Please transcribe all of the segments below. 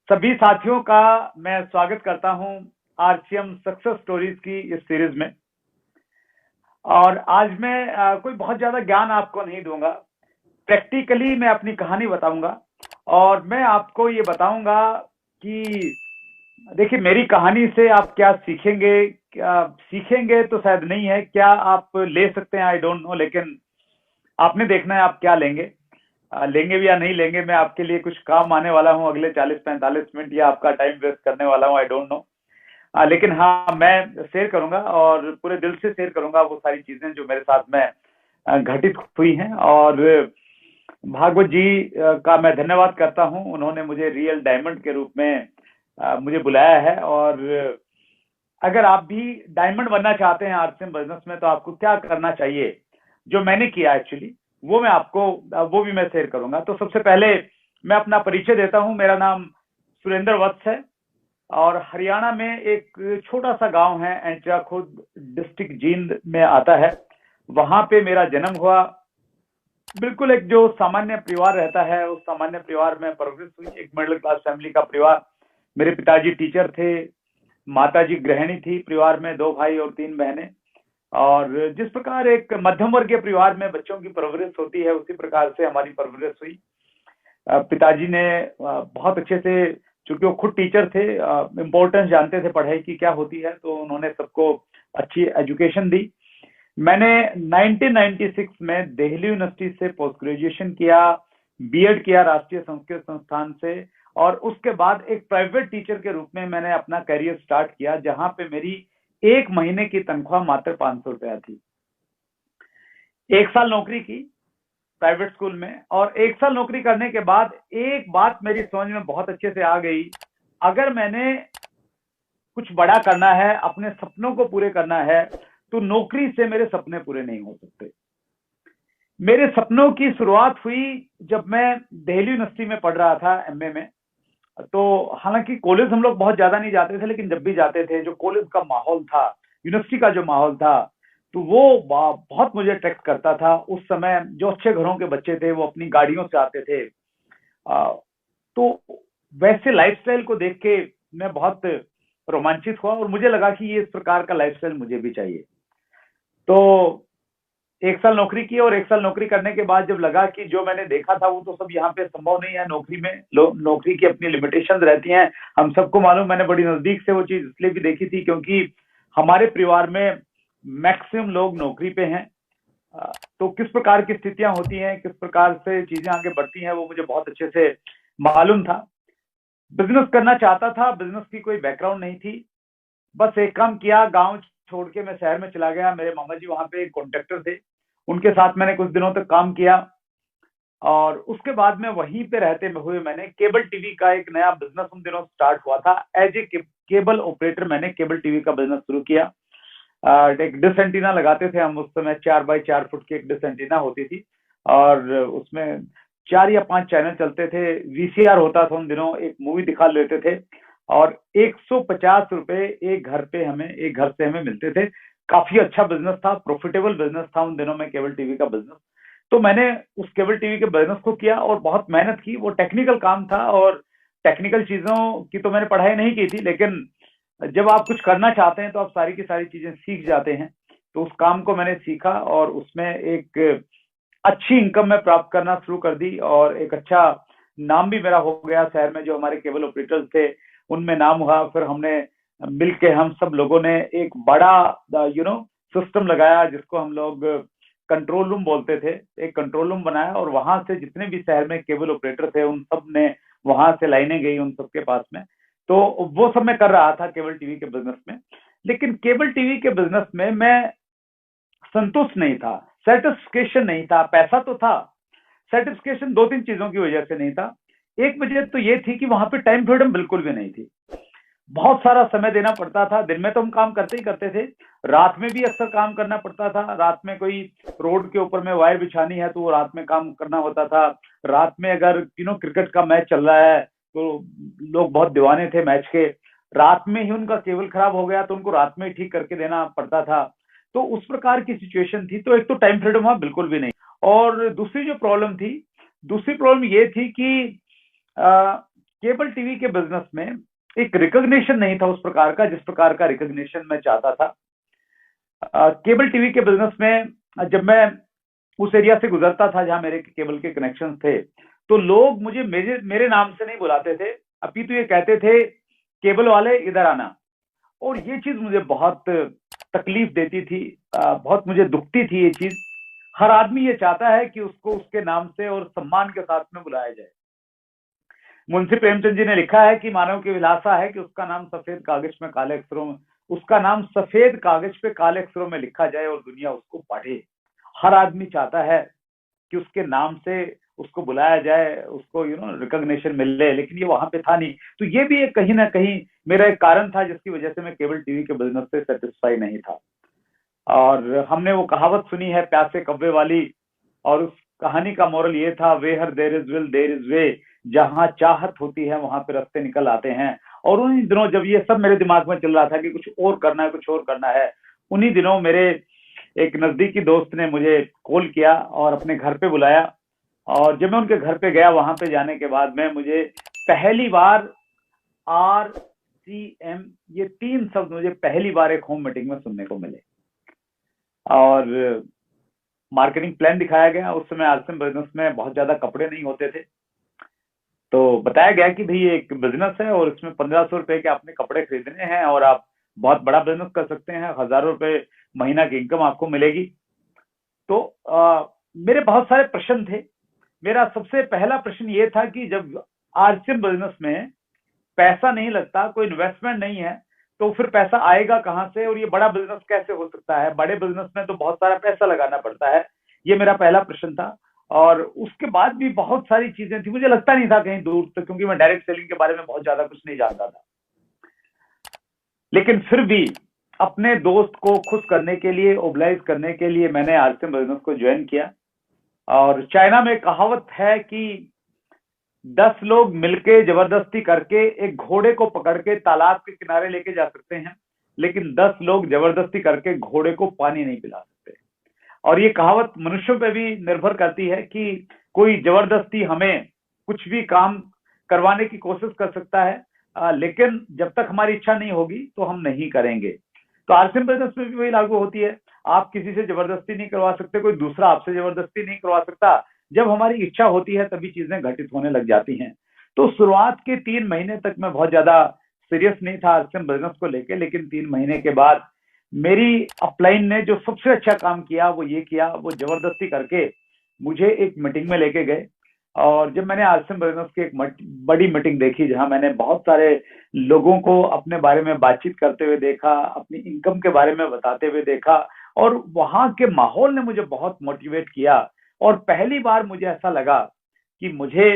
सभी साथियों का मैं स्वागत करता हूं आरसीएम सक्सेस स्टोरीज की इस सीरीज में। और आज मैं कोई बहुत ज्यादा ज्ञान आपको नहीं दूंगा, प्रैक्टिकली मैं अपनी कहानी बताऊंगा और मैं आपको ये बताऊंगा कि देखिए मेरी कहानी से आप क्या सीखेंगे। क्या सीखेंगे तो शायद नहीं है, क्या आप ले सकते हैं आई डोंट नो, लेकिन आपने देखना है आप क्या लेंगे। लेंगे भी या नहीं लेंगे, मैं आपके लिए कुछ काम आने वाला हूं अगले 40-45 मिनट, या आपका टाइम वेस्ट करने वाला हूं आई डोंट नो। लेकिन हाँ, मैं शेयर करूंगा और पूरे दिल से शेयर करूंगा वो सारी चीजें जो मेरे साथ में घटित हुई हैं। और भागवत जी का मैं धन्यवाद करता हूं, उन्होंने मुझे रियल डायमंड के रूप में मुझे बुलाया है। और अगर आप भी डायमंड बनना चाहते हैं आरसीएम बिजनेस में, तो आपको क्या करना चाहिए, जो मैंने किया एक्चुअली, वो मैं आपको वो भी मैं शेयर करूंगा। तो सबसे पहले मैं अपना परिचय देता हूं। मेरा नाम सुरेंद्र वत्स है और हरियाणा में एक छोटा सा गांव है, एंटिया खुर्द, डिस्ट्रिक्ट जींद में आता है। वहां पे मेरा जन्म हुआ। बिल्कुल एक जो सामान्य परिवार रहता है, उस सामान्य परिवार में परवरिश हुई। एक मिडिल क्लास फैमिली का परिवार। मेरे पिताजी टीचर थे, माताजी गृहिणी थी, परिवार में 2 भाई और 3 बहनें। और जिस प्रकार एक मध्यम वर्गीय परिवार में बच्चों की परवरिश होती है, उसी प्रकार से हमारी परवरिश हुई। पिताजी ने बहुत अच्छे से, चूंकि वो खुद टीचर थे, इम्पोर्टेंस जानते थे पढ़ाई की क्या होती है, तो उन्होंने सबको अच्छी एजुकेशन दी। मैंने 1996 में दिल्ली यूनिवर्सिटी से पोस्ट ग्रेजुएशन किया, बीएड किया राष्ट्रीय संस्कृत संस्थान से, और उसके बाद एक प्राइवेट टीचर के रूप में मैंने अपना करियर स्टार्ट किया, जहां पे मेरी 1 महीने की तनख्वाह मात्र 500 रुपया थी। 1 साल नौकरी की प्राइवेट स्कूल में, और 1 साल नौकरी करने के बाद एक बात मेरी समझ में बहुत अच्छे से आ गई। अगर मैंने कुछ बड़ा करना है, अपने सपनों को पूरे करना है, तो नौकरी से मेरे सपने पूरे नहीं हो सकते। मेरे सपनों की शुरुआत हुई जब मैं दिल्ली यूनिवर्सिटी में पढ़ रहा था, एमए में। तो हालांकि कॉलेज हम लोग बहुत ज्यादा नहीं जाते थे, लेकिन जब भी जाते थे, जो कॉलेज का माहौल था, यूनिवर्सिटी का जो माहौल था, तो वो बहुत मुझे अट्रैक्ट करता था। उस समय जो अच्छे घरों के बच्चे थे वो अपनी गाड़ियों से आते थे। तो वैसे लाइफस्टाइल को देख के मैं बहुत रोमांचित हुआ और मुझे लगा कि ये इस प्रकार का लाइफस्टाइल मुझे भी चाहिए। तो 1 साल नौकरी की, और 1 साल नौकरी करने के बाद जब लगा कि जो मैंने देखा था वो तो सब यहाँ पे संभव नहीं है। नौकरी में नौकरी की अपनी लिमिटेशंस रहती हैं, हम सबको मालूम। मैंने बड़ी नजदीक से वो चीज इसलिए भी देखी थी क्योंकि हमारे परिवार में मैक्सिमम लोग नौकरी पे हैं। तो किस प्रकार की स्थितियां होती हैं, किस प्रकार से चीजें आगे बढ़ती हैं, वो मुझे बहुत अच्छे से मालूम था। बिजनेस करना चाहता था, बिजनेस की कोई बैकग्राउंड नहीं थी। बस एक काम किया, गांव छोड़ के मैं शहर में चला गया। मेरे मामा जी वहां पे एक कॉन्ट्रैक्टर थे, उनके साथ मैंने कुछ दिनों तक काम किया। और उसके बाद में वहीं पे रहते हुए मैंने केबल टीवी का एक नया बिजनेस उन दिनों स्टार्ट हुआ था। एज ए केबल ऑपरेटर मैंने केबल टीवी का बिजनेस शुरू किया। एक डिश एंटीना लगाते थे हम उस समय, 4x4 फुट की एक डिश एंटीना होती थी, और उसमें 4 या 5 चैनल चलते थे। वीसीआर होता था उन दिनों, एक मूवी दिखा लेते थे, और 150 रुपए एक घर से हमें मिलते थे। काफी अच्छा बिजनेस था, प्रॉफिटेबल बिजनेस था उन दिनों में केबल टीवी का बिजनेस। तो मैंने उस केबल टीवी के बिजनेस को किया और बहुत मेहनत की। वो टेक्निकल काम था, और टेक्निकल चीजों की तो मैंने पढ़ाई नहीं की थी, लेकिन जब आप कुछ करना चाहते हैं तो आप सारी की सारी चीजें सीख जाते हैं। तो उस काम को मैंने सीखा और उसमें एक अच्छी इनकम मैं प्राप्त करना शुरू कर दी, और एक अच्छा नाम भी मेरा हो गया शहर में। जो हमारे केबल ऑपरेटर्स थे उनमें नाम हुआ। फिर हमने मिलके, हम सब लोगों ने एक बड़ा सिस्टम लगाया, जिसको हम लोग कंट्रोल रूम बोलते थे। एक कंट्रोल रूम बनाया, और वहां से जितने भी शहर में केबल ऑपरेटर थे उन सब ने, वहां से लाइनें गई उन सबके पास में। तो वो सब मैं कर रहा था केबल टीवी के बिजनेस में। लेकिन केबल टीवी के बिजनेस में मैं संतुष्ट नहीं था, सेटिस्फिकेशन नहीं था। पैसा तो था, सेटिस्फिकेशन 2-3 चीजों की वजह से नहीं था। एक वजह तो ये थी कि वहां पे टाइम फ्रीडम बिल्कुल भी नहीं थी। बहुत सारा समय देना पड़ता था। दिन में तो हम काम करते ही करते थे, रात में भी अक्सर काम करना पड़ता था। रात में कोई रोड के ऊपर में वायर बिछानी है तो वो रात में काम करना होता था। रात में अगर क्रिकेट का मैच चल रहा है तो लोग बहुत दीवाने थे मैच के, रात में ही उनका केबल खराब हो गया तो उनको रात में ही ठीक करके देना पड़ता था। तो उस प्रकार की सिचुएशन थी। तो एक तो टाइम फ्रीडम वहां बिल्कुल भी नहीं। और दूसरी प्रॉब्लम ये थी कि केबल टीवी के बिजनेस में एक रिकॉग्निशन नहीं था उस प्रकार का जिस प्रकार का रिकॉग्निशन मैं चाहता था। केबल टीवी के बिजनेस में जब मैं उस एरिया से गुजरता था जहां मेरे केबल के कनेक्शन थे, तो लोग मुझे मेरे मेरे नाम से नहीं बुलाते थे, अपितु ये कहते थे केबल वाले इधर आना। और ये चीज मुझे बहुत तकलीफ देती थी, बहुत मुझे दुखती थी ये चीज। हर आदमी ये चाहता है कि उसको उसके नाम से और सम्मान के साथ में बुलाया जाए। मुंशी प्रेमचंद जी ने लिखा है कि मानव की विलासा है कि उसका नाम सफेद कागज में काले अक्षरों में, उसका नाम सफेद कागज पे काले अक्षरों में लिखा जाए और दुनिया उसको पढ़े। हर आदमी चाहता है कि उसके नाम से उसको बुलाया जाए, उसको रिकॉग्निशन मिले, लेकिन ये वहां पे था नहीं। तो ये भी एक कहीं ना कहीं मेरा एक कारण था जिसकी वजह से मैं केबल टीवी के बिजनेस से सेटिस्फाई नहीं था। और हमने वो कहावत सुनी है प्यासे कब्बे वाली, और उस कहानी का मोरल ये था, where there is will there is way, जहां चाहत होती है वहां पे रास्ते निकल आते हैं। और उन्हीं दिनों जब ये सब मेरे दिमाग में चल रहा था कि कुछ और करना है, कुछ और करना है, उन्हीं दिनों मेरे एक नजदीकी दोस्त ने मुझे कॉल किया और अपने घर पे बुलाया। और जब मैं उनके घर पे गया, वहां पे जाने के बाद में मुझे पहली बार RCM, ये 3 शब्द मुझे पहली बार एक होम मीटिंग में सुनने को मिले। और मार्केटिंग प्लान दिखाया गया। उस समय आरसीएम बिजनेस में बहुत ज्यादा कपड़े नहीं होते थे, तो बताया गया कि भाई एक बिजनेस है और इसमें 1500 रुपए के आपने कपड़े खरीदने हैं और आप बहुत बड़ा बिजनेस कर सकते हैं, हजारों रुपए महीना की इनकम आपको मिलेगी। तो मेरे बहुत सारे प्रश्न थे। मेरा सबसे पहला प्रश्न ये था कि जब आरसीएम बिजनेस में पैसा नहीं लगता, कोई इन्वेस्टमेंट नहीं है, तो फिर पैसा आएगा कहां से, और ये बड़ा बिजनेस कैसे हो सकता है? बड़े बिजनेस में तो बहुत सारा पैसा लगाना पड़ता है। ये मेरा पहला प्रश्न था। और उसके बाद भी बहुत सारी चीजें थी, मुझे लगता नहीं था कहीं दूर तक, क्योंकि मैं डायरेक्ट सेलिंग के बारे में बहुत ज्यादा कुछ नहीं जानता था। लेकिन फिर भी अपने दोस्त को खुश करने के लिए, ओबलाइज करने के लिए मैंने आरसीएम बिजनेस को ज्वाइन किया। और चाइना में कहावत है कि 10 लोग मिलके जबरदस्ती करके एक घोड़े को पकड़ के तालाब के किनारे लेके जा सकते हैं, लेकिन 10 लोग जबरदस्ती करके घोड़े को पानी नहीं पिला सकते। और ये कहावत मनुष्यों पे भी निर्भर करती है कि कोई जबरदस्ती हमें कुछ भी काम करवाने की कोशिश कर सकता है, लेकिन जब तक हमारी इच्छा नहीं होगी तो हम नहीं करेंगे। तो आरसीएम बिजनेस में भी वही लागू होती है। आप किसी से जबरदस्ती नहीं करवा सकते, कोई दूसरा आपसे जबरदस्ती नहीं करवा सकता। जब हमारी इच्छा होती है तभी चीजें घटित होने लग जाती हैं। तो शुरुआत के 3 महीने तक मैं बहुत ज्यादा सीरियस नहीं था आरसीएम बिजनेस को लेके, लेकिन 3 महीने के बाद मेरी अपलाइन ने जो सबसे अच्छा काम किया वो ये किया, वो जबरदस्ती करके मुझे एक मीटिंग में लेके गए। और जब मैंने आरसीएम बिजनेस की एक बड़ी मीटिंग देखी, जहां मैंने बहुत सारे लोगों को अपने बारे में बातचीत करते हुए देखा, अपनी इनकम के बारे में बताते हुए देखा, और वहां के माहौल ने मुझे बहुत मोटिवेट किया। और पहली बार मुझे ऐसा लगा कि मुझे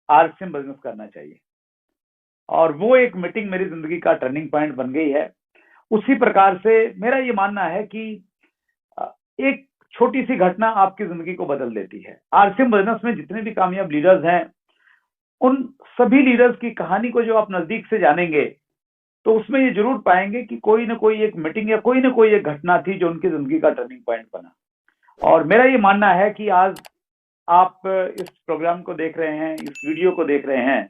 आरसीएम बिजनेस करना चाहिए। और वो एक मीटिंग मेरी जिंदगी का टर्निंग पॉइंट बन गई है। उसी प्रकार से मेरा ये मानना है कि एक छोटी सी घटना आपकी जिंदगी को बदल देती है। आरसीएम बिजनेस में जितने भी कामयाब लीडर्स हैं, उन सभी लीडर्स की कहानी को जो आप नजदीक से जानेंगे, तो उसमें ये जरूर पाएंगे कि कोई ना कोई एक मीटिंग या कोई ना कोई एक घटना थी जो उनकी जिंदगी का टर्निंग पॉइंट बना। और मेरा ये मानना है कि आज आप इस प्रोग्राम को देख रहे हैं, इस वीडियो को देख रहे हैं,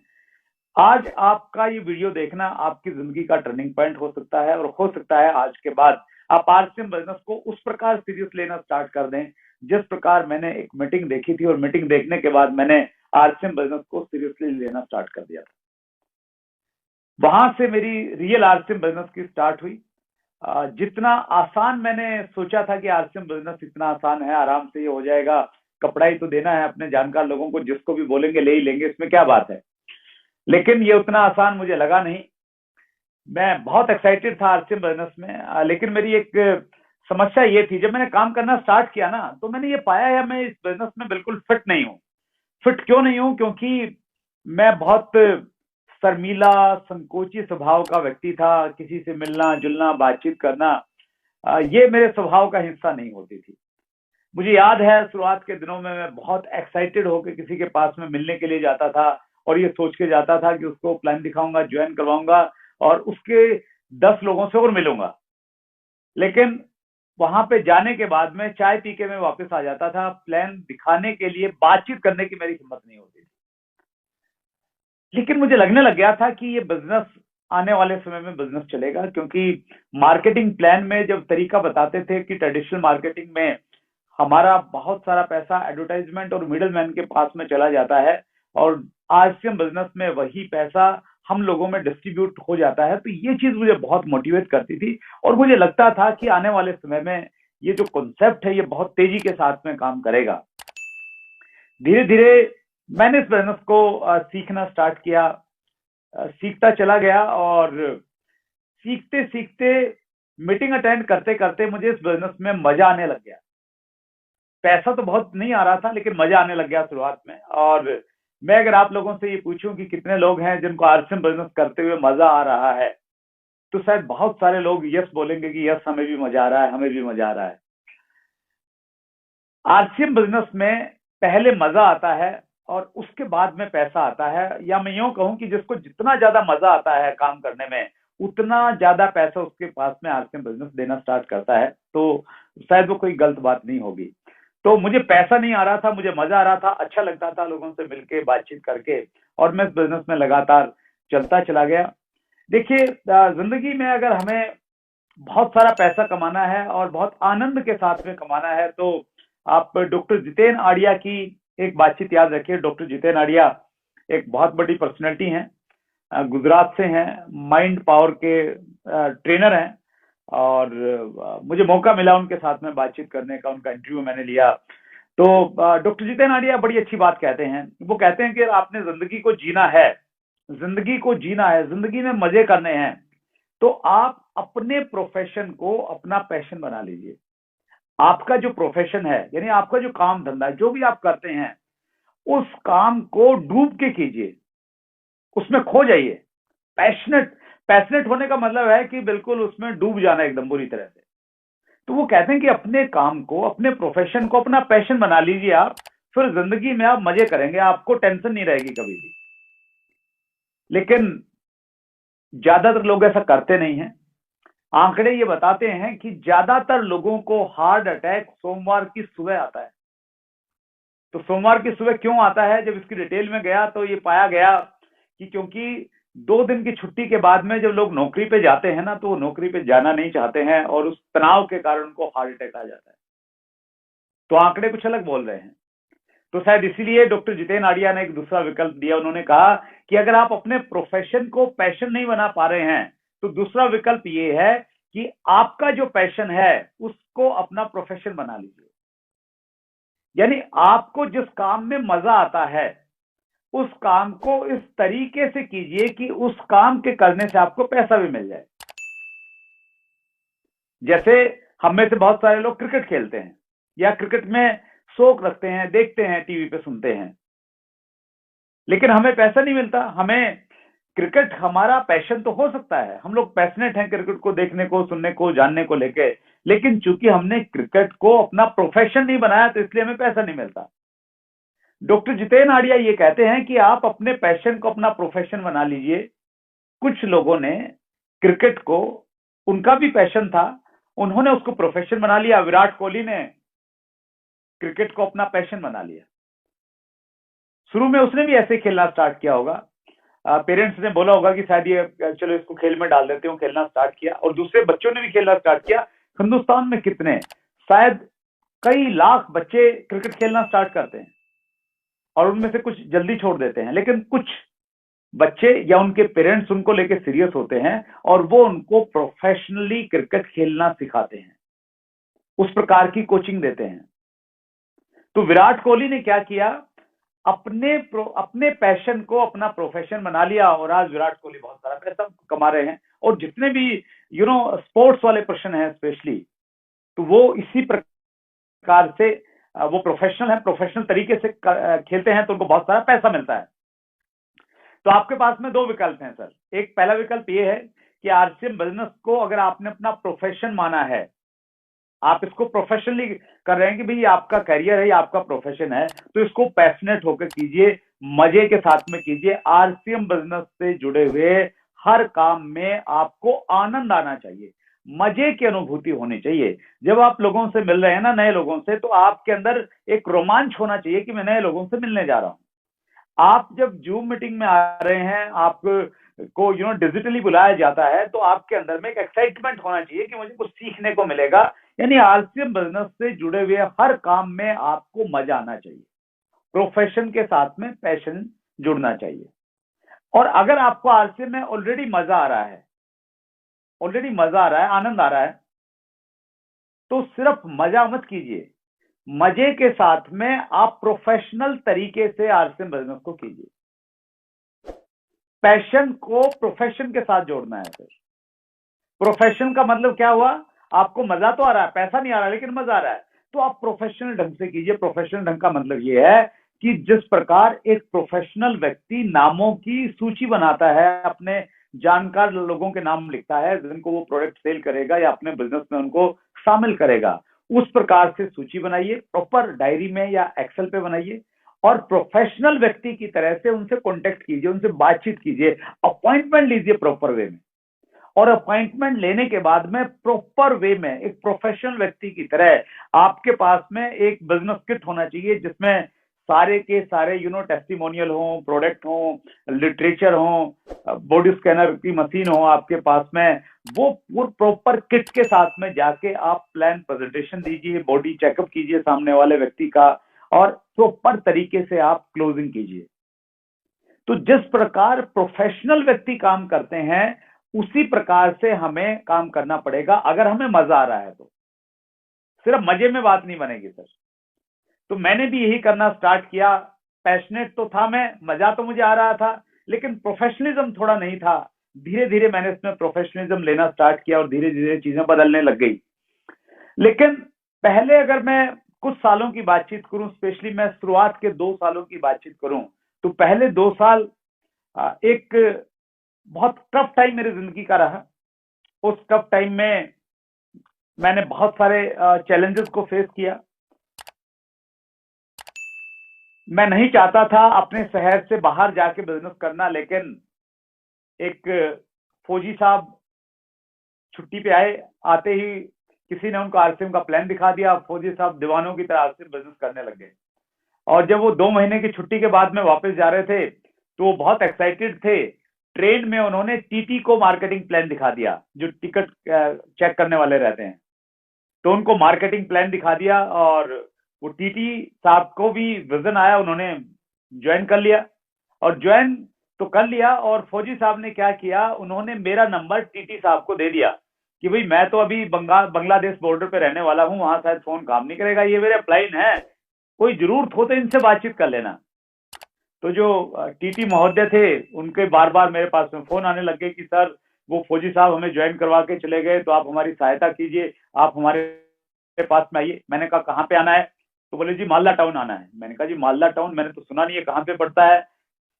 आज आपका ये वीडियो देखना आपकी जिंदगी का टर्निंग पॉइंट हो सकता है। और हो सकता है आज के बाद आप आरसीएम बिजनेस को उस प्रकार सीरियस लेना स्टार्ट कर दें जिस प्रकार मैंने एक मीटिंग देखी थी, और मीटिंग देखने के बाद मैंने आरसीएम बिजनेस को सीरियसली लेना स्टार्ट कर दिया था। वहां से मेरी रियल आरसीएम बिजनेस की स्टार्ट हुई। जितना आसान मैंने सोचा था कि आरसीएम बिजनेस इतना आसान है, आराम से ये हो जाएगा, कपड़ा ही तो देना है अपने जानकार लोगों को, जिसको भी बोलेंगे ले ही लेंगे, इसमें क्या बात है। लेकिन ये उतना आसान मुझे लगा नहीं। मैं बहुत एक्साइटेड था आरसीएम बिजनेस में, लेकिन मेरी एक समस्या ये थी, जब मैंने काम करना स्टार्ट किया ना, तो मैंने ये पाया है मैं इस बिजनेस में बिल्कुल फिट नहीं हूँ। फिट क्यों नहीं हूँ? क्योंकि मैं बहुत शर्मीला, संकोची स्वभाव का व्यक्ति था। किसी से मिलना जुलना, बातचीत करना, ये मेरे स्वभाव का हिस्सा नहीं होती थी। मुझे याद है शुरुआत के दिनों में मैं बहुत एक्साइटेड होकर किसी के पास में मिलने के लिए जाता था, और ये सोच के जाता था कि उसको प्लान दिखाऊंगा, ज्वाइन करवाऊंगा और उसके 10 लोगों से और मिलूंगा। लेकिन वहां पे जाने के बाद में चाय पी के मैं वापस आ जाता था। प्लान दिखाने के लिए, बातचीत करने की मेरी हिम्मत नहीं होती थी। लेकिन मुझे लगने लग गया था कि ये बिजनेस आने वाले समय में बिजनेस चलेगा, क्योंकि मार्केटिंग प्लान में जब तरीका बताते थे कि ट्रेडिशनल मार्केटिंग में हमारा बहुत सारा पैसा एडवर्टाइजमेंट और मिडल मैन के पास में चला जाता है, और आरसीएम बिजनेस में वही पैसा हम लोगों में डिस्ट्रीब्यूट हो जाता है। तो ये चीज मुझे बहुत मोटिवेट करती थी, और मुझे लगता था कि आने वाले समय में ये जो कॉन्सेप्ट है ये बहुत तेजी के साथ में काम करेगा। धीरे धीरे मैंने इस बिजनेस को सीखना स्टार्ट किया, सीखता चला गया, और सीखते सीखते मीटिंग अटेंड करते करते मुझे इस बिजनेस में मजा आने लग गया। पैसा तो बहुत नहीं आ रहा था, लेकिन मजा आने लग गया शुरुआत में। और मैं अगर आप लोगों से ये पूछूं कि कितने लोग हैं जिनको आरसीएम बिजनेस करते हुए मजा आ रहा है, तो शायद बहुत सारे लोग यस बोलेंगे कि यस, हमें भी मजा आ रहा है, हमें भी मजा आ रहा है। आरसीएम बिजनेस में पहले मजा आता है और उसके बाद में पैसा आता है, या मैं यूं कहूं कि जिसको जितना ज्यादा मजा आता है काम करने में, उतना ज्यादा पैसा उसके पास में आरसीएम बिजनेस देना स्टार्ट करता है। तो शायद वो कोई गलत बात नहीं होगी। तो मुझे पैसा नहीं आ रहा था, मुझे मजा आ रहा था, अच्छा लगता था लोगों से मिलके बातचीत करके, और मैं इस बिजनेस में लगातार चलता चला गया। देखिए, जिंदगी में अगर हमें बहुत सारा पैसा कमाना है और बहुत आनंद के साथ में कमाना है, तो आप डॉक्टर जितेन आड़िया की एक बातचीत याद रखिए। डॉक्टर जितेन आड़िया एक बहुत बड़ी पर्सनैलिटी हैं, गुजरात से हैं, माइंड पावर के ट्रेनर हैं, और मुझे मौका मिला उनके साथ में बातचीत करने का, उनका इंटरव्यू मैंने लिया। तो डॉक्टर जितेन आड़िया बड़ी अच्छी बात कहते हैं। वो कहते हैं कि आपने जिंदगी को जीना है, जिंदगी को जीना है, जिंदगी में मजे करने हैं, तो आप अपने प्रोफेशन को अपना पैशन बना लीजिए। आपका जो प्रोफेशन है, यानी आपका जो काम धंधा है, जो भी आप करते हैं, उस काम को डूब के कीजिए, उसमें खो जाइए। पैशनेट पैशनेट होने का मतलब है कि बिल्कुल उसमें डूब जाना एकदम बुरी तरह से। तो वो कहते हैं कि अपने काम को, अपने प्रोफेशन को अपना पैशन बना लीजिए आप, फिर जिंदगी में आप मजे करेंगे, आपको टेंशन नहीं रहेगी कभी भी। लेकिन ज्यादातर लोग ऐसा करते नहीं हैं। आंकड़े ये बताते हैं कि ज्यादातर लोगों को हार्ट अटैक सोमवार की सुबह आता है। तो सोमवार की सुबह क्यों आता है, जब इसकी डिटेल में गया तो ये पाया गया कि क्योंकि 2 दिन की छुट्टी के बाद में जब लोग नौकरी पे जाते हैं ना, तो वो नौकरी पे जाना नहीं चाहते हैं, और उस तनाव के कारण उनको हार्ट अटैक आ जाता है। तो आंकड़े कुछ अलग बोल रहे हैं। तो शायद इसीलिए डॉक्टर जितेन आड़िया ने एक दूसरा विकल्प दिया। उन्होंने कहा कि अगर आप अपने प्रोफेशन को पैशन नहीं बना पा रहे हैं, तो दूसरा विकल्प ये है कि आपका जो पैशन है उसको अपना प्रोफेशन बना लीजिए। यानी आपको जिस काम में मजा आता है, उस काम को इस तरीके से कीजिए कि उस काम के करने से आपको पैसा भी मिल जाए। जैसे हम में से बहुत सारे लोग क्रिकेट खेलते हैं, या क्रिकेट में शौक रखते हैं, देखते हैं, टीवी पे सुनते हैं, लेकिन हमें पैसा नहीं मिलता। हमें क्रिकेट हमारा पैशन तो हो सकता है, हम लोग पैशनेट हैं क्रिकेट को देखने को, सुनने को, जानने को लेके, लेकिन चूंकि हमने क्रिकेट को अपना प्रोफेशन नहीं बनाया, तो इसलिए हमें पैसा नहीं मिलता। डॉक्टर जितेन आड़िया ये कहते हैं कि आप अपने पैशन को अपना प्रोफेशन बना लीजिए। कुछ लोगों ने क्रिकेट को, उनका भी पैशन था, उन्होंने उसको प्रोफेशन बना लिया। विराट कोहली ने क्रिकेट को अपना पैशन बना लिया। शुरू में उसने भी ऐसे खेलना स्टार्ट किया होगा, पेरेंट्स ने बोला होगा कि शायद ये चलो इसको खेल में डाल देते हो, खेलना स्टार्ट किया, और दूसरे बच्चों ने भी खेलना स्टार्ट किया। हिंदुस्तान में कितने, शायद कई लाख बच्चे क्रिकेट खेलना स्टार्ट करते हैं, और उनमें से कुछ जल्दी छोड़ देते हैं, लेकिन कुछ बच्चे या उनके पेरेंट्स उनको लेके सीरियस होते हैं, और वो उनको प्रोफेशनली क्रिकेट खेलना सिखाते हैं, उस प्रकार की कोचिंग देते हैं। तो विराट कोहली ने क्या किया, अपने पैशन को अपना प्रोफेशन बना लिया, और आज विराट कोहली बहुत सारा पैसा कमा रहे हैं। और जितने भी स्पोर्ट्स वाले पर्सन हैं स्पेशली, तो वो इसी प्रकार से वो प्रोफेशनल है, प्रोफेशनल तरीके से खेलते हैं, तो उनको बहुत सारा पैसा मिलता है। तो आपके पास में 2 विकल्प हैं सर। एक पहला विकल्प ये है कि आरसीएम बिजनेस को अगर आपने अपना प्रोफेशन माना है, आप इसको प्रोफेशनली कर रहे हैं कि भाई आपका करियर है या आपका प्रोफेशन है, तो इसको पैशनेट होकर कीजिए, मजे के साथ में कीजिए। आरसीएम बिजनेस से जुड़े हुए हर काम में आपको आनंद आना चाहिए, मजे की अनुभूति होनी चाहिए। जब आप लोगों से मिल रहे हैं ना, नए लोगों से, तो आपके अंदर एक रोमांच होना चाहिए कि मैं नए लोगों से मिलने जा रहा हूं। आप जब जूम मीटिंग में आ रहे हैं, आप को डिजिटली बुलाया जाता है, तो आपके अंदर में एक एक्साइटमेंट होना चाहिए कि मुझे कुछ सीखने को मिलेगा। यानी आरसीएम बिजनेस से जुड़े हुए हर काम में आपको मजा आना चाहिए, प्रोफेशन के साथ में पैशन जुड़ना चाहिए। और अगर आपको आरसीएम में ऑलरेडी मजा आ रहा है, आनंद आ रहा है, तो सिर्फ मजा मत कीजिए, मजे के साथ में आप प्रोफेशनल तरीके से आरसीएम बिजनेस को कीजिए। पैशन को प्रोफेशन के साथ जोड़ना है। फिर प्रोफेशन का मतलब क्या हुआ? आपको मजा तो आ रहा है, पैसा नहीं आ रहा, लेकिन मजा आ रहा है, तो आप प्रोफेशनल ढंग से कीजिए। प्रोफेशनल ढंग का मतलब यह है कि जिस प्रकार एक प्रोफेशनल व्यक्ति नामों की सूची बनाता है, अपने जानकार लोगों के नाम लिखता है जिनको वो प्रोडक्ट सेल करेगा या अपने बिजनेस में उनको शामिल करेगा, उस प्रकार से सूची बनाइए, प्रॉपर डायरी में या एक्सेल पे बनाइए, और प्रोफेशनल व्यक्ति की तरह से उनसे कांटेक्ट कीजिए, उनसे बातचीत कीजिए, अपॉइंटमेंट लीजिए प्रॉपर वे में। और अपॉइंटमेंट लेने के बाद में प्रॉपर वे में एक प्रोफेशनल व्यक्ति की तरह आपके पास में एक बिजनेस किट होना चाहिए, जिसमें सारे के सारे टेस्टिमोनियल हो, प्रोडक्ट हो, लिटरेचर हो, बॉडी स्कैनर की मशीन हो आपके पास में। वो प्रॉपर किट के साथ में जाके आप प्लान प्रेजेंटेशन दीजिए, बॉडी चेकअप कीजिए सामने वाले व्यक्ति का, और प्रॉपर तरीके से आप क्लोजिंग कीजिए। तो जिस प्रकार प्रोफेशनल व्यक्ति काम करते हैं, उसी प्रकार से हमें काम करना पड़ेगा अगर हमें मजा आ रहा है तो। सिर्फ मजे में बात नहीं बनेगी सर। तो मैंने भी यही करना स्टार्ट किया। पैशनेट तो था मैं, मजा तो मुझे आ रहा था, लेकिन प्रोफेशनलिज्म थोड़ा नहीं था। धीरे धीरे मैंने इसमें प्रोफेशनलिज्म लेना स्टार्ट किया और धीरे धीरे चीजें बदलने लग गई। लेकिन पहले अगर मैं कुछ सालों की बातचीत करूं, स्पेशली मैं शुरुआत के 2 सालों की बातचीत करूं, तो पहले 2 साल एक बहुत टफ टाइम मेरी जिंदगी का रहा। उस टफ टाइम में मैंने बहुत सारे चैलेंजेस को फेस किया। मैं नहीं चाहता था अपने शहर से बाहर जाके बिजनेस करना, लेकिन एक फौजी साहब छुट्टी पे आए, आते ही किसी ने उनको आरसीएम का प्लान दिखा दिया। फौजी साहब दीवानों की तरह आरसीएम बिजनेस करने लग गए। और जब वो 2 महीने की छुट्टी के बाद में वापस जा रहे थे, तो वो बहुत एक्साइटेड थे। ट्रेन में उन्होंने टीटी को मार्केटिंग प्लान दिखा दिया, जो टिकट चेक करने वाले रहते हैं। तो उनको मार्केटिंग प्लान दिखा दिया, और वो टीटी साहब को भी विजन आया, उन्होंने ज्वाइन कर लिया। और ज्वाइन तो कर लिया, और फौजी साहब ने क्या किया, उन्होंने मेरा नंबर टीटी साहब को दे दिया कि भाई मैं तो अभी बांग्लादेश बॉर्डर पे रहने वाला हूँ, वहां शायद फोन काम नहीं करेगा, ये मेरे अपलाइन है, कोई जरूरत हो तो इनसे बातचीत कर लेना। तो जो टीटी महोदय थे, उनके बार बार मेरे पास में फोन आने लग गए कि सर वो फौजी साहब हमें ज्वाइन करवा के चले गए, तो आप हमारी सहायता कीजिए, आप हमारे पास में आइए। मैंने कहा कहाँ पे आना है? तो बोले जी मालदा टाउन आना है। मैंने कहा जी मालदा टाउन मैंने तो सुना नहीं है, कहाँ पे पड़ता है?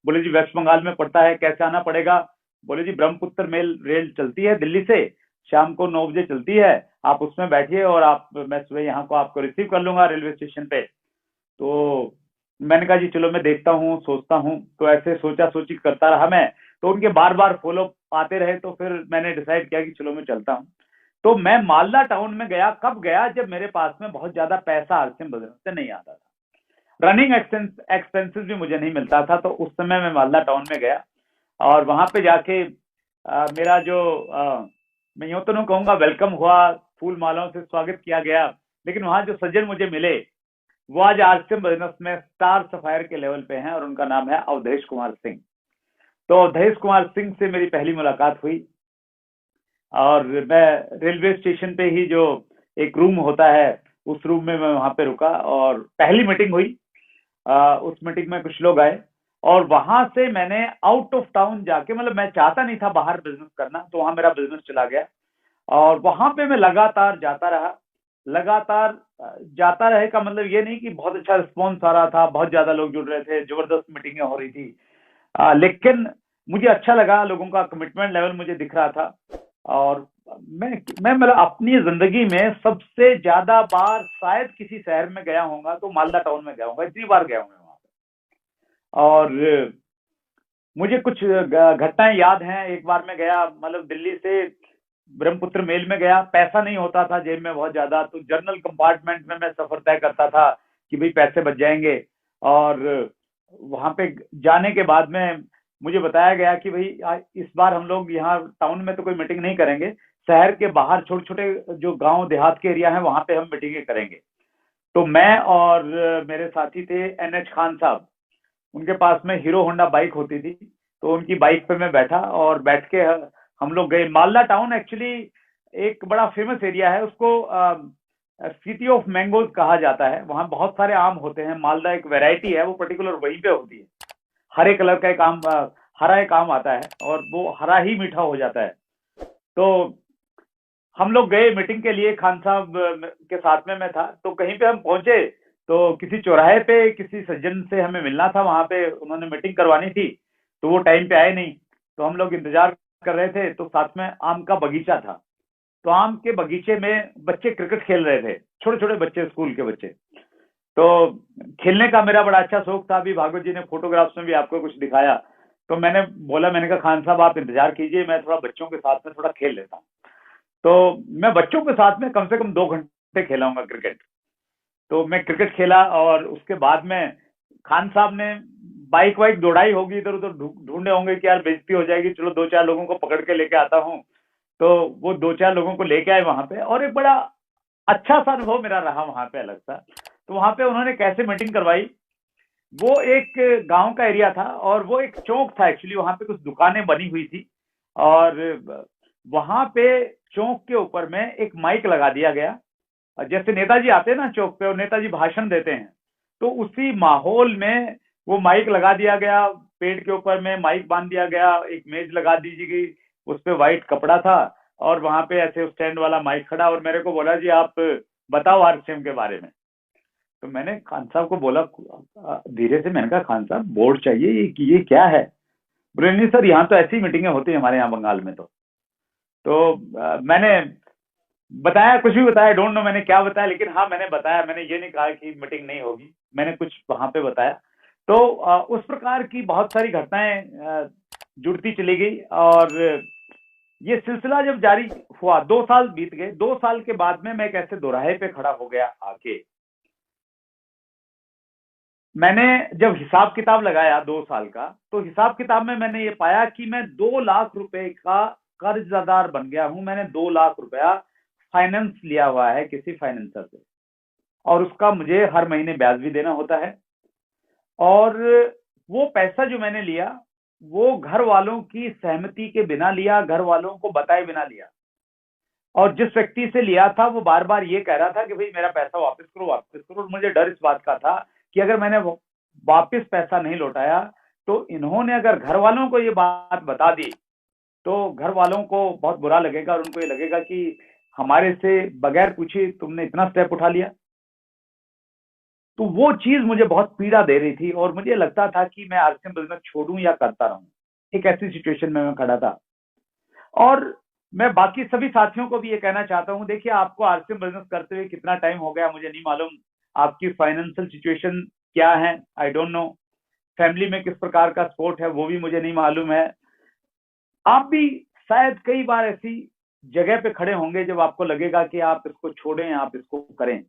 बोले जी वेस्ट बंगाल में पड़ता है, कैसे आना पड़ेगा? बोले जी ब्रह्मपुत्र मेल रेल चलती है दिल्ली से, शाम को 9 बजे चलती है, आप उसमें बैठिए और मैं सुबह यहाँ को आपको रिसीव कर लूंगा रेलवे स्टेशन पे। तो मैंने कहा जी चलो मैं देखता हूँ, सोचता हूँ। तो ऐसे सोचा सोची करता रहा मैं। तो उनके बार बार फॉलो आते रहे, तो फिर मैंने डिसाइड किया कि चलो मैं चलता हूँ। तो मैं मालदा टाउन में गया। कब गया? जब मेरे पास में बहुत ज्यादा पैसा आरसीएम बिजनेस से नहीं आता था, रनिंग एक्सपेंसेस भी मुझे नहीं मिलता था। तो उस समय मैं मालदा टाउन में गया, और वहां पे जाके मेरा जो मैं यूं तो नहीं कहूंगा वेलकम हुआ, फूल मालाओं से स्वागत किया गया, लेकिन वहां जो सज्जन मुझे मिले, वो आज आरसीएम बिजनेस में स्टार सफायर के लेवल पे हैं, और उनका नाम है अवधेश कुमार सिंह। तो अवधेश कुमार सिंह से मेरी पहली मुलाकात हुई, और मैं रेलवे स्टेशन पे ही जो एक रूम होता है, उस रूम में मैं वहां पे रुका, और पहली मीटिंग हुई। उस मीटिंग में कुछ लोग आए, और वहां से मैंने आउट ऑफ टाउन जाके, मतलब मैं चाहता नहीं था बाहर बिजनेस करना, तो वहां मेरा बिजनेस चला गया। और वहां पे मैं लगातार जाता रहा। लगातार जाता रहे का मतलब ये नहीं कि बहुत अच्छा रिस्पॉन्स आ रहा था, बहुत ज्यादा लोग जुड़ रहे थे, जबरदस्त मीटिंगें हो रही थी, लेकिन मुझे अच्छा लगा, लोगों का कमिटमेंट लेवल मुझे दिख रहा था। और मैं मतलब अपनी जिंदगी में सबसे ज्यादा बार शायद किसी शहर में गया होऊंगा तो मालदा टाउन में गया होऊंगा, इतनी बार गया हूँ वहां पे। और मुझे कुछ घटनाएं याद हैं। एक बार मैं गया, मतलब दिल्ली से ब्रह्मपुत्र मेल में गया, पैसा नहीं होता था जेब में बहुत ज्यादा, तो जनरल कंपार्टमेंट में मैं सफर तय करता था कि भाई पैसे बच जाएंगे। और वहां पे जाने के बाद में मुझे बताया गया कि भाई इस बार हम लोग यहाँ टाउन में तो कोई मीटिंग नहीं करेंगे, शहर के बाहर छोटे छोटे जो गांव देहात के एरिया है वहां पे हम मीटिंगें करेंगे। तो मैं और मेरे साथी थे NH खान साहब, उनके पास में हीरो होंडा बाइक होती थी, तो उनकी बाइक पे मैं बैठा और बैठ के हम लोग गए मालदा टाउन। एक्चुअली एक बड़ा फेमस एरिया है, उसको सिटी ऑफ मैंगोज कहा जाता है। वहाँ बहुत सारे आम होते हैं, मालदा एक वैरायटी है, वो पर्टिकुलर वहीं पे होती है। हरे कलर का एक आम, हरा एक आम आता है और वो हरा ही मीठा हो जाता है। तो हम लोग गए मीटिंग के लिए, खान साहब के साथ में मैं था। तो कहीं पे हम पहुंचे तो किसी चौराहे पे किसी सज्जन से हमें मिलना था, वहां पे उन्होंने मीटिंग करवानी थी, तो वो टाइम पे आए नहीं। तो हम लोग इंतजार कर रहे थे, तो साथ में आम का बगीचा था। तो आम के बगीचे में बच्चे क्रिकेट खेल रहे थे, छोटे छोटे बच्चे, स्कूल के बच्चे। तो खेलने का मेरा बड़ा अच्छा शौक था। अभी भागवत जी ने फोटोग्राफ्स में भी आपको कुछ दिखाया। तो मैंने बोला, मैंने कहा खान साहब आप इंतजार कीजिए, मैं थोड़ा बच्चों के साथ में थोड़ा खेल लेता हूँ। तो मैं बच्चों के साथ में कम से कम 2 घंटे खेलाऊंगा क्रिकेट। तो मैं क्रिकेट खेला और उसके बाद में खान साहब ने बाइक वाइक दौड़ाई होगी, इधर उधर ढूंढे होंगे कि यार बेइज्जती हो जाएगी, चलो 2-4 लोगों को पकड़ के लेके आता हूँ। तो वो 2-4 लोगों को लेके आए वहां पे, और एक बड़ा अच्छा सा अनुभव मेरा रहा वहां पे, अलग सा। तो वहां पे उन्होंने कैसे मीटिंग करवाई, वो एक गांव का एरिया था और वो एक चौक था एक्चुअली, वहां पे कुछ दुकानें बनी हुई थी। और वहां पे चौक के ऊपर में एक माइक लगा दिया गया। जैसे नेताजी आते हैं ना चौक पे और नेताजी भाषण देते हैं, तो उसी माहौल में वो माइक लगा दिया गया। पेड़ के ऊपर में माइक बांध दिया गया, एक मेज लगा दी गई, उस पे व्हाइट कपड़ा था, और वहां पे ऐसे स्टैंड वाला माइक खड़ा, और मेरे को बोला जी आप बताओ RCM के बारे में। तो मैंने खान साहब को बोला धीरे से, मैंने कहा खान साहब बोर्ड चाहिए, ये क्या है? बोले नहीं सर, यहाँ तो ऐसी मीटिंगें होती है हमारे यहाँ बंगाल में। तो मैंने बताया, कुछ भी बताया, डोंट नो मैंने क्या बताया, लेकिन हाँ मैंने बताया, मैंने ये नहीं कहा कि मीटिंग नहीं होगी, मैंने कुछ वहां पे बताया। तो उस प्रकार की बहुत सारी घटनाएं जुड़ती चली गई। और ये सिलसिला जब जारी हुआ, 2 साल बीत गए। 2 साल के बाद में मैं एक ऐसे दोराहे पे खड़ा हो गया आके, मैंने जब हिसाब किताब लगाया 2 साल का, तो हिसाब किताब में मैंने ये पाया कि मैं 2 लाख रुपए का कर्जदार बन गया हूं। मैंने 2 लाख रुपया फाइनेंस लिया हुआ है किसी फाइनेंसर से, और उसका मुझे हर महीने ब्याज भी देना होता है। और वो पैसा जो मैंने लिया, वो घर वालों की सहमति के बिना लिया, घर वालों को बताए बिना लिया। और जिस व्यक्ति से लिया था वो बार बार ये कह रहा था कि भाई मेरा पैसा वापस करो, वापस करो। और मुझे डर इस बात का था कि अगर मैंने वापस पैसा नहीं लौटाया, तो इन्होंने अगर घर वालों को ये बात बता दी, तो घर वालों को बहुत बुरा लगेगा, और उनको ये लगेगा कि हमारे से बगैर पूछे तुमने इतना स्टेप उठा लिया। तो वो चीज मुझे बहुत पीड़ा दे रही थी, और मुझे लगता था कि मैं RCM बिजनेस छोड़ूं या करता रहूं। एक ऐसी सिचुएशन में मैं खड़ा था। और मैं बाकी सभी साथियों को भी ये कहना चाहता हूं, देखिए आपको RCM बिजनेस करते हुए कितना टाइम हो गया मुझे नहीं मालूम, आपकी फाइनेंशियल सिचुएशन क्या है आई डोंट नो, फैमिली में किस प्रकार का सपोर्ट है वो भी मुझे नहीं मालूम है। आप भी शायद कई बार ऐसी जगह पे खड़े होंगे जब आपको लगेगा कि आप इसको छोड़ें, आप इसको करें।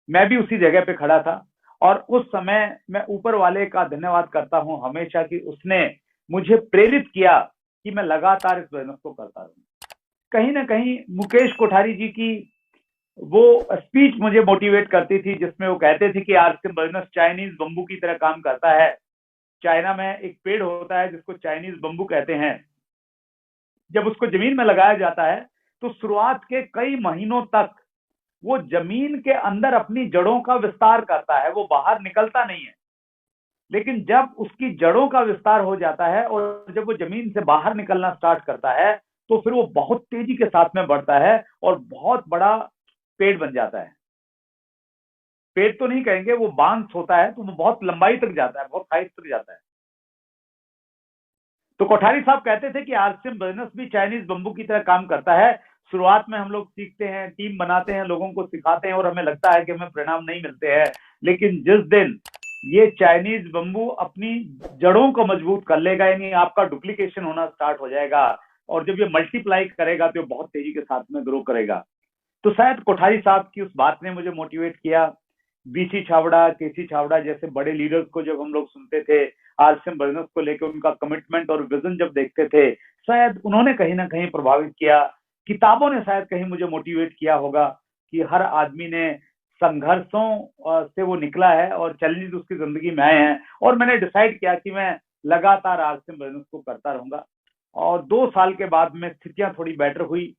मैं भी उसी जगह पे खड़ा था, और उस समय मैं ऊपर वाले का धन्यवाद करता हूं हमेशा कि उसने मुझे प्रेरित किया कि मैं लगातार इस बिजनेस को करता रहूं। कहीं ना कहीं मुकेश कोठारी जी की वो स्पीच मुझे मोटिवेट करती थी, जिसमें वो कहते थे कि RCM बिजनेस चाइनीज बम्बू की तरह काम करता है। चाइना में एक पेड़ होता है जिसको चाइनीज बम्बू कहते हैं। जब उसको जमीन में लगाया जाता है, तो शुरुआत के कई महीनों तक वो जमीन के अंदर अपनी जड़ों का विस्तार करता है, वो बाहर निकलता नहीं है। लेकिन जब उसकी जड़ों का विस्तार हो जाता है और जब वो जमीन से बाहर निकलना स्टार्ट करता है, तो फिर वो बहुत तेजी के साथ में बढ़ता है और बहुत बड़ा पेड़ बन जाता है। पेड़ तो नहीं कहेंगे, वो बांस होता है, तो वो बहुत लंबाई तक जाता है, बहुत हाइट तक जाता है। तो कोठारी साहब कहते थे कि RCM बिजनेस भी चाइनीज बम्बू की तरह काम करता है। शुरुआत में हम लोग सीखते हैं, टीम बनाते हैं, लोगों को सिखाते हैं, और हमें लगता है कि हमें परिणाम नहीं मिलते हैं। लेकिन जिस दिन ये चाइनीज बम्बू अपनी जड़ों को मजबूत कर लेगा, यानी आपका डुप्लीकेशन होना स्टार्ट हो जाएगा, और जब ये मल्टीप्लाई करेगा तो ये बहुत तेजी के साथ में ग्रो करेगा। तो शायद कोठारी साहब की उस बात ने मुझे मोटिवेट किया बीसी छाबड़ा, केसी छाबड़ा जैसे बड़े लीडर्स को जब हम लोग सुनते थे, आरसीएम बिजनेस को लेकर उनका कमिटमेंट और विजन जब देखते थे, शायद उन्होंने कहीं ना कहीं प्रभावित किया। किताबों ने शायद कहीं मुझे मोटिवेट किया होगा कि हर आदमी ने संघर्षों से वो निकला है और चैलेंजेस उसकी जिंदगी में आए हैं, और मैंने डिसाइड किया कि मैं लगातार आरसीएम बिजनेस को करता रहूंगा। और 2 साल के बाद में स्थितियां थोड़ी बेटर हुई,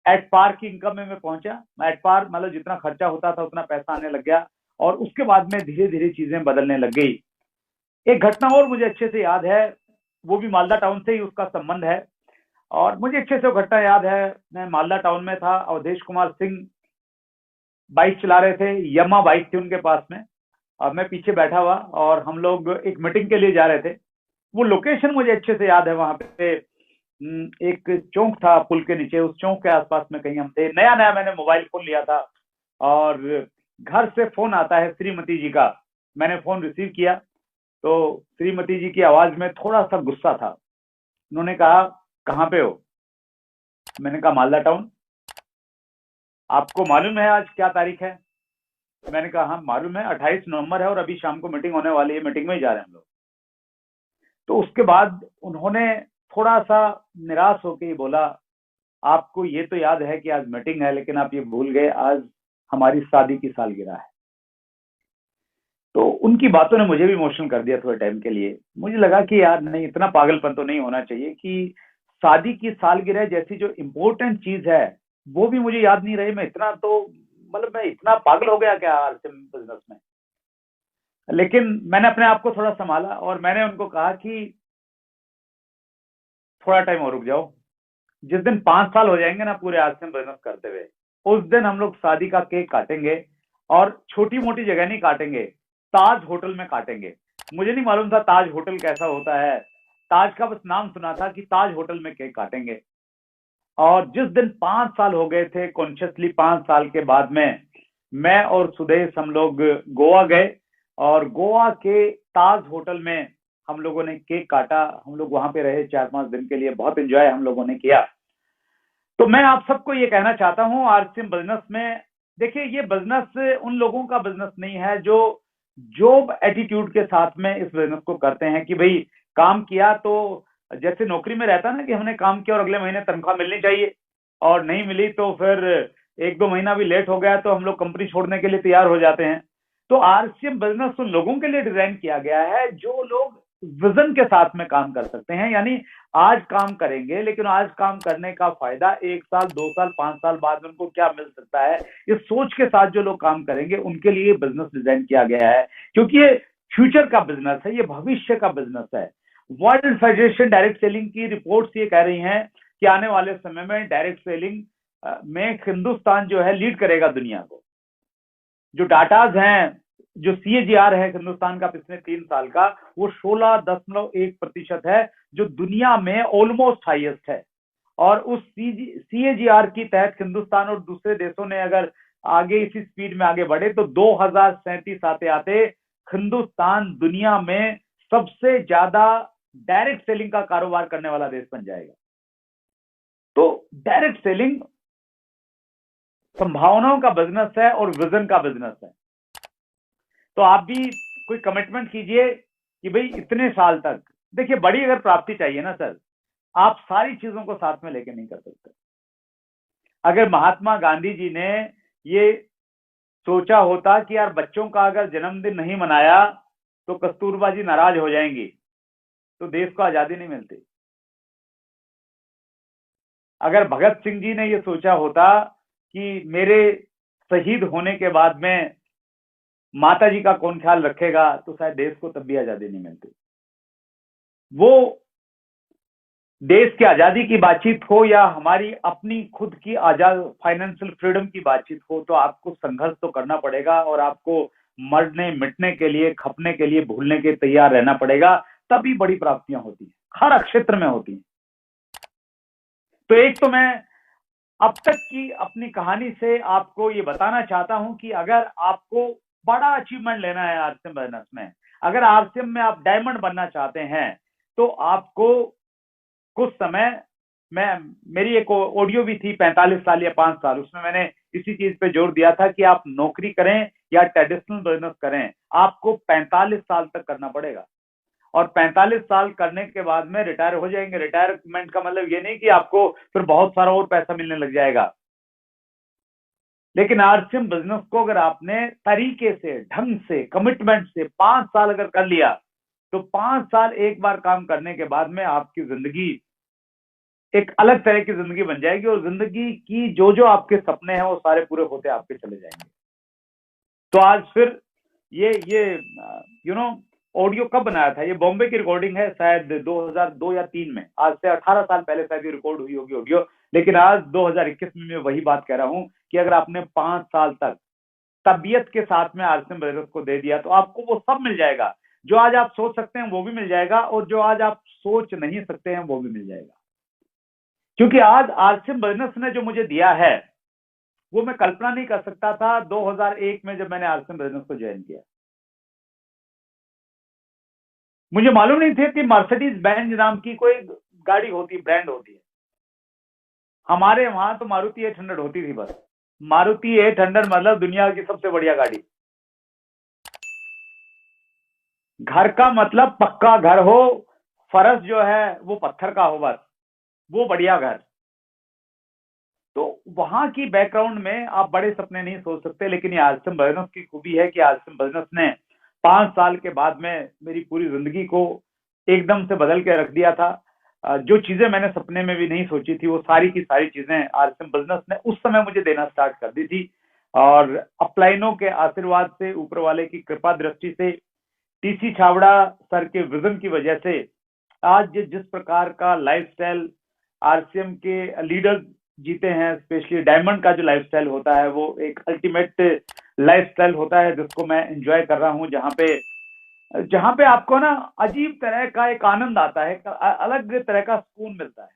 एट पार की इनकम में मैं पहुंचा। एट पार मतलब जितना खर्चा होता था उतना पैसा आने लग गया, और उसके बाद में धीरे धीरे चीजें बदलने लग गई। एक घटना और मुझे अच्छे से याद है, वो भी मालदा टाउन से ही उसका संबंध है, और मुझे अच्छे से वो घटना याद है। मैं मालदा टाउन में था, अवधेश कुमार सिंह बाइक चला रहे थे, यमा बाइक थी उनके पास में, और मैं पीछे बैठा हुआ, और हम लोग एक मीटिंग के लिए जा रहे थे। वो लोकेशन मुझे अच्छे से याद है, वहां पे एक चौक था पुल के नीचे, उस चौक के आसपास में कहीं हम थे। नया नया मैंने मोबाइल फोन लिया था, और घर से फोन आता है श्रीमती जी का। मैंने फोन रिसीव किया तो श्रीमती जी की आवाज में थोड़ा सा गुस्सा था। उन्होंने कहा, कहाँ पे हो? मैंने कहा, मालदा टाउन। आपको मालूम है आज क्या तारीख है? मैंने कहा, हाँ मालूम है, 28 नवंबर है, और अभी शाम को मीटिंग होने वाली है, मीटिंग में ही जा रहे हैं हम लोग। तो उसके बाद उन्होंने थोड़ा सा निराश होकर ही बोला, आपको ये तो याद है कि आज मीटिंग है, लेकिन आप ये भूल गए आज हमारी शादी की सालगिरह है। तो उनकी बातों ने मुझे भी इमोशनल कर दिया थोड़े टाइम के लिए। मुझे लगा कि यार नहीं, इतना पागलपन तो नहीं होना चाहिए कि शादी की सालगिरह जैसी जो इम्पोर्टेंट चीज है वो भी मुझे याद नहीं रही। मैं इतना तो मतलब मैं इतना पागल हो गया क्या आरसीएम बिजनेस में? लेकिन मैंने अपने आप को थोड़ा संभाला, और मैंने उनको कहा कि थोड़ा टाइम और रुक जाओ। जिस दिन 5 साल हो जाएंगे ना पूरे आरसीएम बिजनेस करते हुए, उस दिन हम लोग शादी का केक काटेंगे, और छोटी मोटी जगह नहीं काटेंगे, ताज होटल में काटेंगे। मुझे नहीं मालूम था ताज होटल कैसा होता है, ताज का बस नाम सुना था कि ताज होटल में केक काटेंगे। और जिस दिन 5 साल हो गए थे, कॉन्शियसली 5 साल के बाद में मैं और सुदेश हम लोग गोवा गए, और गोवा के ताज होटल में हम लोगों ने केक काटा। हम लोग वहां पे रहे 4-5 दिन के लिए, बहुत एंजॉय हम लोगों ने किया। तो मैं आप सबको ये कहना चाहता हूं, आरसीएम बिजनेस में देखिए, ये बिजनेस उन लोगों का बिजनेस नहीं है जो जॉब एटीट्यूड के साथ में इस बिजनेस को करते हैं कि भाई काम किया तो, जैसे नौकरी में रहता ना कि हमने काम किया और अगले महीने तनख्वाह मिलनी चाहिए, और नहीं मिली तो फिर 1-2 महीना भी लेट हो गया तो हम लोग कंपनी छोड़ने के लिए तैयार हो जाते हैं। तो आरसीएम बिजनेस उन लोगों के लिए डिजाइन किया गया है जो लोग विजन के साथ में काम कर सकते हैं। यानी आज काम करेंगे, लेकिन आज काम करने का फायदा 1 साल, 2 साल, 5 साल बाद में उनको क्या मिल सकता है, इस सोच के साथ जो लोग काम करेंगे उनके लिए बिजनेस डिजाइन किया गया है। क्योंकि ये फ्यूचर का बिजनेस है, ये भविष्य का बिजनेस है। वर्ल्ड फेडरेशन डायरेक्ट सेलिंग की रिपोर्ट्स ये कह रही हैं कि आने वाले समय में डायरेक्ट सेलिंग में हिंदुस्तान जो है लीड करेगा दुनिया को। जो डाटाज हैं, जो सीएजीआर है हिंदुस्तान का पिछले 3 साल का, वो 16.1% है, जो दुनिया में ऑलमोस्ट हाईएस्ट है। और उस सीएजीआर की तहत हिंदुस्तान और दूसरे देशों ने अगर आगे इसी स्पीड में आगे बढ़े तो 2037 आते आते हिंदुस्तान दुनिया में सबसे ज्यादा डायरेक्ट सेलिंग का कारोबार करने वाला देश बन जाएगा। तो डायरेक्ट सेलिंग संभावनाओं का बिजनेस है और विजन का बिजनेस है। तो आप भी कोई कमिटमेंट कीजिए कि भाई इतने साल तक, देखिए बड़ी अगर प्राप्ति चाहिए ना सर, आप सारी चीजों को साथ में लेके नहीं कर सकते। अगर महात्मा गांधी जी ने ये सोचा होता कि यार बच्चों का अगर जन्मदिन नहीं मनाया तो कस्तूरबा जी नाराज हो जाएंगी, तो देश को आजादी नहीं मिलती। अगर भगत सिंह जी ने ये सोचा होता कि मेरे शहीद होने के बाद में माता जी का कौन ख्याल रखेगा, तो शायद देश को तब भी आजादी नहीं मिलती। वो देश की आजादी की बातचीत हो या हमारी अपनी खुद की आजाद फाइनेंशियल फ्रीडम की बातचीत हो, तो आपको संघर्ष तो करना पड़ेगा, और आपको मरने मिटने के लिए, खपने के लिए, भूलने के तैयार रहना पड़ेगा। तभी बड़ी प्राप्तियां होती हैं, हर क्षेत्र में होती हैं। तो एक तो मैं अब तक की अपनी कहानी से आपको ये बताना चाहता हूं कि अगर आपको बड़ा अचीवमेंट लेना है आरसीएम बिजनेस में, अगर आरसीएम में आप डायमंड बनना चाहते हैं, तो आपको कुछ समय, मैं मेरी एक ऑडियो भी थी 45 साल या 5 साल, उसमें मैंने इसी चीज पे जोर दिया था कि आप नौकरी करें या ट्रेडिशनल बिजनेस करें, आपको 45 साल तक करना पड़ेगा। और 45 साल करने के बाद में रिटायर हो जाएंगे। रिटायरमेंट का मतलब ये नहीं कि आपको फिर बहुत सारा और पैसा मिलने लग जाएगा, लेकिन आरसीएम बिजनेस को अगर आपने तरीके से, ढंग से, कमिटमेंट से 5 साल अगर कर लिया, तो 5 साल एक बार काम करने के बाद में आपकी जिंदगी एक अलग तरह की जिंदगी बन जाएगी, और जिंदगी की जो जो आपके सपने हैं वो सारे पूरे होते आपके चले जाएंगे। तो आज फिर ये ऑडियो कब बनाया था? ये बॉम्बे की रिकॉर्डिंग है, शायद 2002 या 3 में। आज से 18 साल पहले शायद ये रिकॉर्ड हुई होगी ऑडियो, लेकिन आज 2021 में मैं वही बात कह रहा हूं कि अगर आपने 5 साल तक तबीयत के साथ में आरसीएम ब्रदर्स को दे दिया, तो आपको वो सब मिल जाएगा। जो आज आप सोच सकते हैं वो भी मिल जाएगा, और जो आज आप सोच नहीं सकते हैं वो भी मिल जाएगा। क्योंकि आज आरसीएम ब्रदर्स ने जो मुझे दिया है वो मैं कल्पना नहीं कर सकता था 2001 में जब मैंने आरसीएम ब्रदर्स को ज्वाइन किया। मुझे मालूम नहीं थे कि मर्सिडीज बेंज नाम की कोई गाड़ी होती, ब्रांड होती है। हमारे वहां तो मारुति 800 होती थी बस। मारुति 800 मतलब दुनिया की सबसे बढ़िया गाड़ी। घर का मतलब पक्का घर हो, फर्श जो है वो पत्थर का हो, बस वो बढ़िया घर। तो वहां की बैकग्राउंड में आप बड़े सपने नहीं सोच सकते, लेकिन ये आरसीएम बिजनेस की खूबी है कि आरसीएम बिजनेस ने 5 साल के बाद में मेरी पूरी जिंदगी को एकदम से बदल के रख दिया था। जो चीजें मैंने सपने में भी नहीं सोची थी, वो सारी की सारी चीजें आरसीएम बिजनेस ने उस समय मुझे देना स्टार्ट कर दी थी। और अपलाइनों के आशीर्वाद से, ऊपर वाले की कृपा दृष्टि से, टीसी छावड़ा सर के विजन की वजह से आज जिस प्रकार का लाइफस्टाइल आरसीएम के लीडर्स जीते हैं, स्पेशली डायमंड का जो लाइफस्टाइल होता है वो एक अल्टीमेट लाइफस्टाइल होता है, जिसको मैं एंजॉय कर रहा हूं, जहां पे आपको ना अजीब तरह का एक आनंद आता है, अलग तरह का सुकून मिलता है।